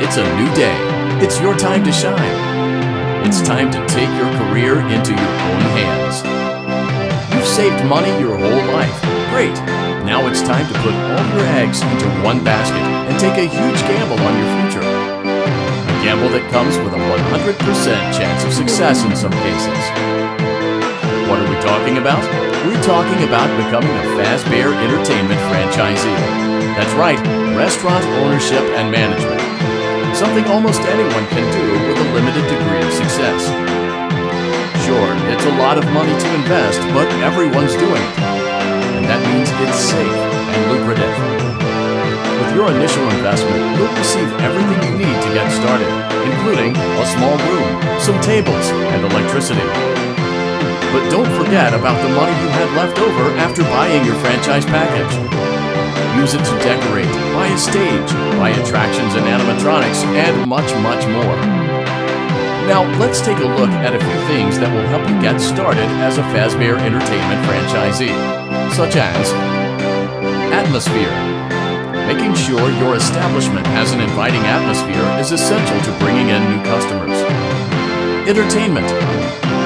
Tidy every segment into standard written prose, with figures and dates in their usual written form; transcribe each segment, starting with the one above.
It's a new day. It's your time to shine. It's time to take your career into your own hands. You've saved money your whole life. Great. Now it's time to put all your eggs into one basket and take a huge gamble on your future. A gamble that comes with a 100% chance of success in some cases. What are we talking about? We're talking about becoming a Fazbear Entertainment franchisee. That's right, restaurant ownership and management. Something almost anyone can do with a limited degree of success. Sure, it's a lot of money to invest, but everyone's doing it. And that means it's safe and lucrative. With your initial investment, you'll receive everything you need to get started, including a small room, some tables, and electricity. But don't forget about the money you had left over after buying your franchise package. Use it to decorate, buy a stage, buy attractions and animatronics, and much, much more. Now, let's take a look at a few things that will help you get started as a Fazbear Entertainment franchisee, such as atmosphere. Making sure your establishment has an inviting atmosphere is essential to bringing in new customers. Entertainment.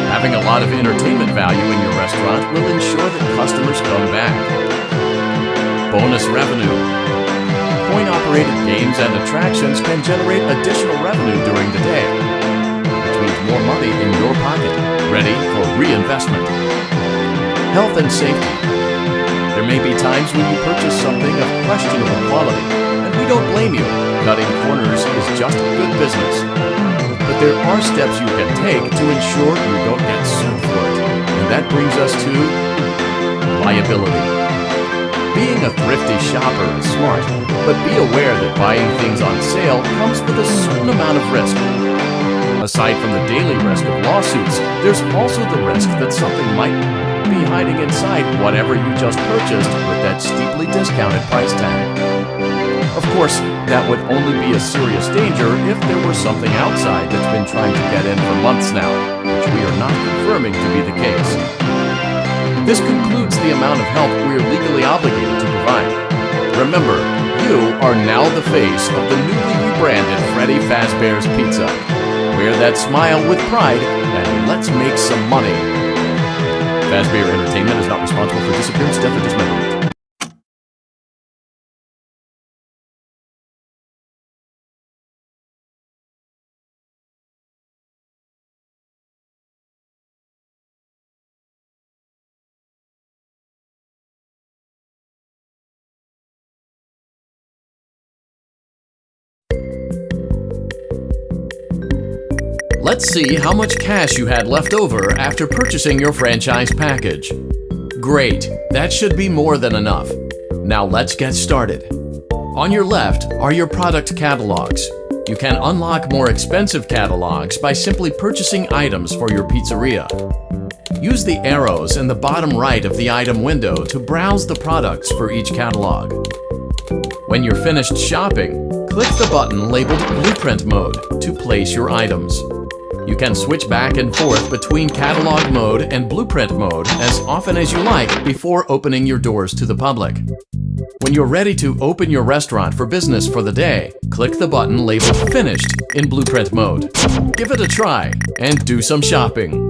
Having a lot of entertainment value in your restaurant will ensure that customers come back. Bonus revenue. Coin-operated games and attractions can generate additional revenue during the day, which means more money in your pocket, ready for reinvestment. Health and safety. There may be times when you purchase something of questionable quality, and we don't blame you. Cutting corners is just good business. But there are steps you can take to ensure you don't get sued for it, and that brings us to liability. Being a thrifty shopper is smart, but be aware that buying things on sale comes with a certain amount of risk. Aside from the daily risk of lawsuits, there's also the risk that something might be hiding inside whatever you just purchased with that steeply discounted price tag. Of course, that would only be a serious danger if there were something outside that's been trying to get in for months now, which we are not confirming to be the case. This concludes the amount of help we are legally obligated to provide. Remember, you are now the face of the newly rebranded Freddy Fazbear's Pizza. Wear that smile with pride, and let's make some money. Fazbear Entertainment is not responsible for disappearance, death, or dismemberment. Let's see how much cash you had left over after purchasing your franchise package. Great, that should be more than enough. Now let's get started. On your left are your product catalogs. You can unlock more expensive catalogs by simply purchasing items for your pizzeria. Use the arrows in the bottom right of the item window to browse the products for each catalog. When you're finished shopping, click the button labeled Blueprint Mode to place your items. You can switch back and forth between Catalog Mode and Blueprint Mode as often as you like before opening your doors to the public. When you're ready to open your restaurant for business for the day, click the button labeled Finished in Blueprint Mode. Give it a try and do some shopping.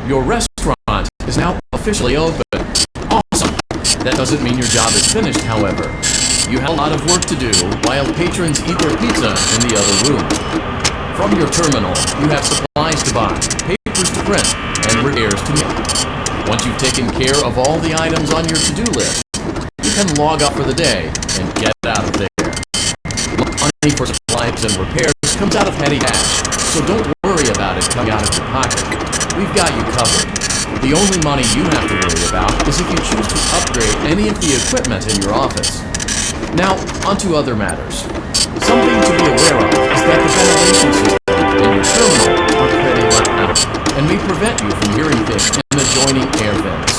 Your restaurant is now officially open. Awesome! That doesn't mean your job is finished, however. You have a lot of work to do while patrons eat their pizza in the other room. From your terminal, you have supplies to buy, papers to print, and repairs to make. Once you've taken care of all the items on your to-do list, you can log off for the day and get out of there. Money for supplies and repairs comes out of petty cash, so don't worry about it coming out of your pocket. We've got you covered. The only money you have to worry about is if you choose to upgrade any of the equipment in your office. Now, onto other matters. Something to be aware of is that the ventilation system in your terminal are pretty let out, and may prevent you from hearing things in adjoining air vents.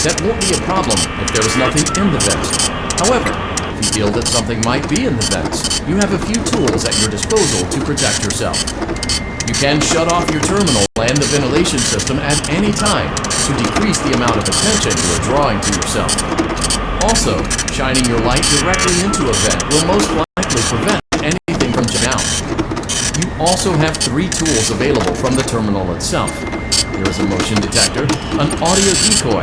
That won't be a problem if there is nothing in the vents. However, if you feel that something might be in the vents, you have a few tools at your disposal to protect yourself. You can shut off your terminal and the ventilation system at any time to decrease the amount of attention you are drawing to yourself. Also, shining your light directly into a vent will most likely prevent anything from jumping out. You also have 3 tools available from the terminal itself. There is a motion detector, an audio decoy,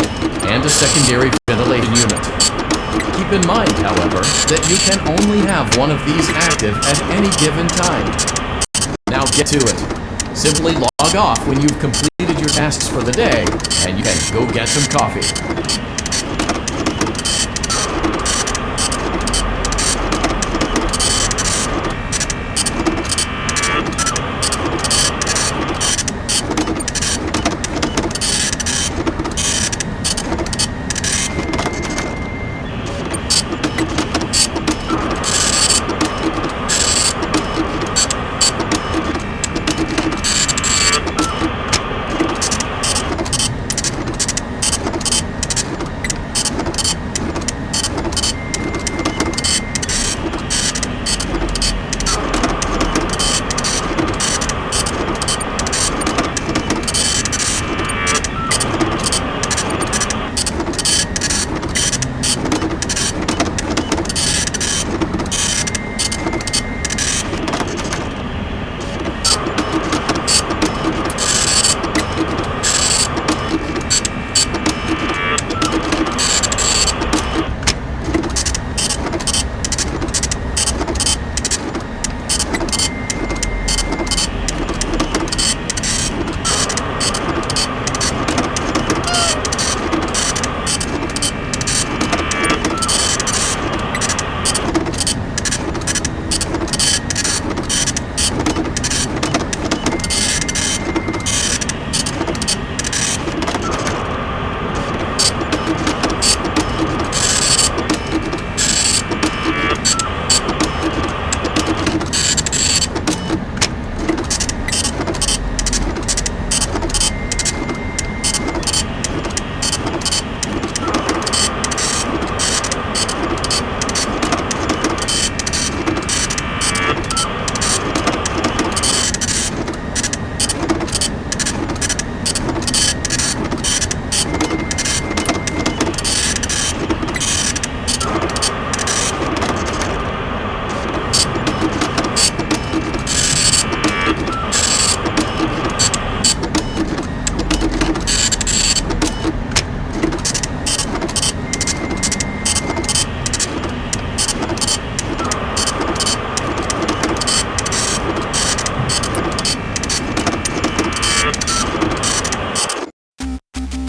and a secondary ventilation unit. Keep in mind, however, that you can only have one of these active at any given time. Now get to it. Simply log off when you've completed your tasks for the day, and you can go get some coffee.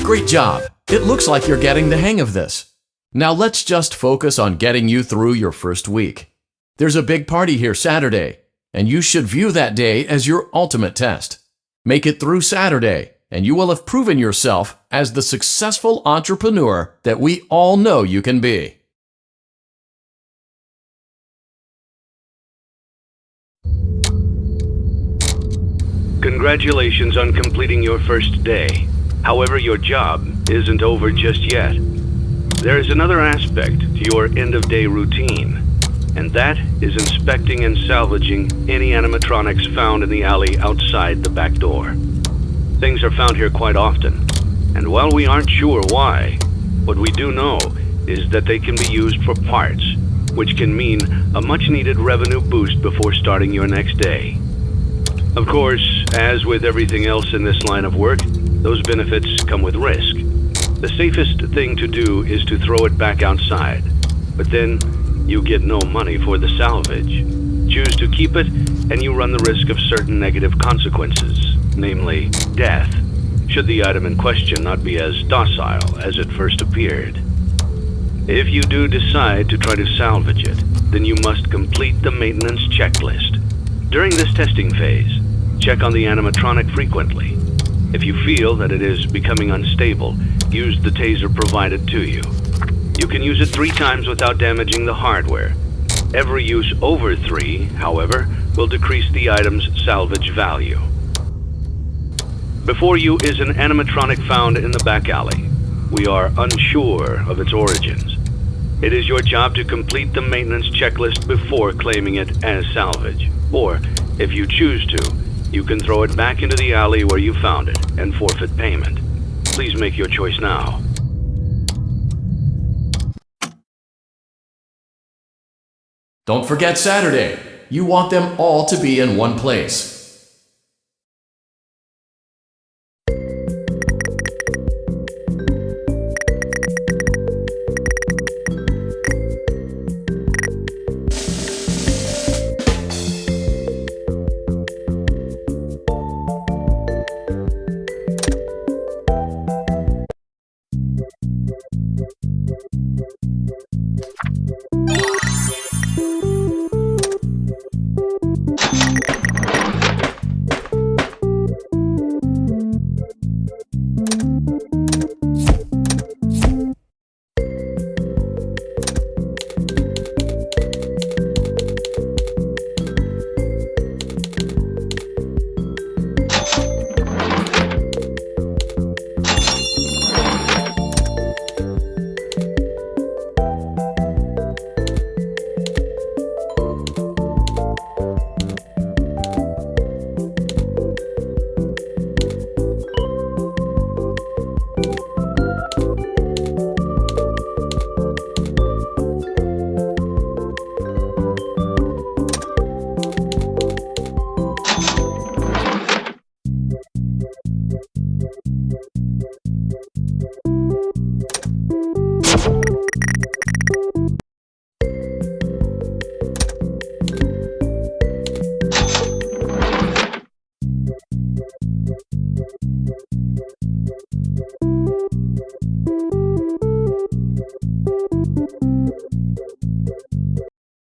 Great job! It looks like you're getting the hang of this. Now let's just focus on getting you through your first week. There's a big party here Saturday, and you should view that day as your ultimate test. Make it through Saturday, and you will have proven yourself as the successful entrepreneur that we all know you can be. Congratulations on completing your first day. However, your job isn't over just yet. There is another aspect to your end-of-day routine, and that is inspecting and salvaging any animatronics found in the alley outside the back door. Things are found here quite often, and while we aren't sure why, what we do know is that they can be used for parts, which can mean a much-needed revenue boost before starting your next day. Of course, as with everything else in this line of work, those benefits come with risk. The safest thing to do is to throw it back outside, but then you get no money for the salvage. Choose to keep it, and you run the risk of certain negative consequences, namely death, should the item in question not be as docile as it first appeared. If you do decide to try to salvage it, then you must complete the maintenance checklist. During this testing phase, check on the animatronic frequently. If you feel that it is becoming unstable, use the taser provided to you. You can use it 3 times without damaging the hardware. Every use over 3, however, will decrease the item's salvage value. Before you is an animatronic found in the back alley. We are unsure of its origins. It is your job to complete the maintenance checklist before claiming it as salvage. Or, if you choose to, you can throw it back into the alley where you found it and forfeit payment. Please make your choice now. Don't forget Saturday. You want them all to be in one place.